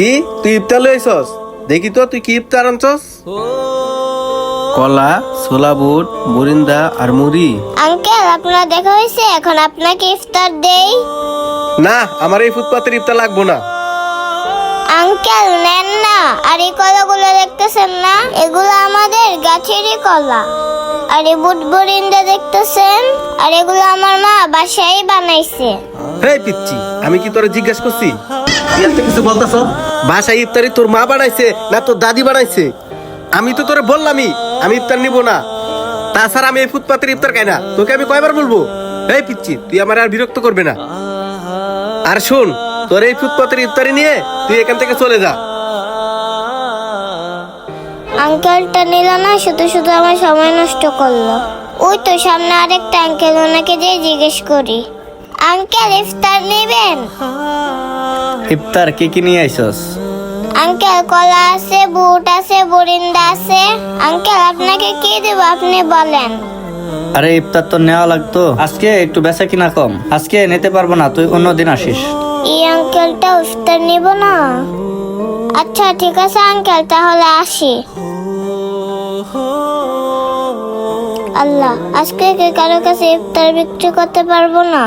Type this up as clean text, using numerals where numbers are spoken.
কি তুই ইফতার লইছস? দেখি তো তুই কি ইফতার আনছস। কলা, ছোলা বুট, মরিন্দা আর মুড়ি। আঙ্কেল আপনার দেখা হয়েছে, এখন আপনাকে ইফতার দেই। না, আমার এই ফুটপাতের ইফতার লাগবো না। আঙ্কেল নেন না। আর এই কলাগুলো দেখতেছেন না, এগুলো আমাদের গাছেরই কলা। আর এই বুট বরিন্দা দেখতেছেন, আর এগুলো আমার মা বাসায় বানাইছে। হেই পিচ্ছি, আমি কি তোরে জিজ্ঞেস করছি? তুই এত কিছু বলতাছ? বাসায় ইফতারি তোর মা বানাইছে না তোর দাদি বানাইছে? আমি তো তোরে বললামই আমি ইফতার নিব না। তাছাড়া আমি এই ফুটপাতের ইফতার খাই না। তোকে আমি কয়বার বলবো? এই পিচ্ছি, তুই আমার আর বিরক্ত করবে না। আর শোন, তোর এই ফুটপাতের ইফতারি নিয়ে তুই এখান থেকে চলে যা। আঙ্কেলটা নিল না, শুধু শুধু আমার সময় নষ্ট করলো। ওই তো সামনে আরেকটা আঙ্কেল, ওনাকে যে জিজ্ঞেস করি। আঙ্কেল ইফতার নেবেন? ইফতার কি কি নিয়ে আইছস? আঙ্কেল কলা আছে, বুট আছে, বরিন্দা আছে। আঙ্কেল আপনাকে কি দেব আপনি বলেন। আরে ইফতার তো নেওয়া লাগতো, আজকে একটু বেচা কিনা কম, আজকে নিতে পারবো না, তুই অন্যদিন আসিস। এই আঙ্কেলটা ইফতার নিব না? আচ্ছা ঠিক আছে আঙ্কেল, তাহলে আসি। আল্লাহ, আজকে কি কারো কাছে ইফতার বিক্রি করতে পারবো না?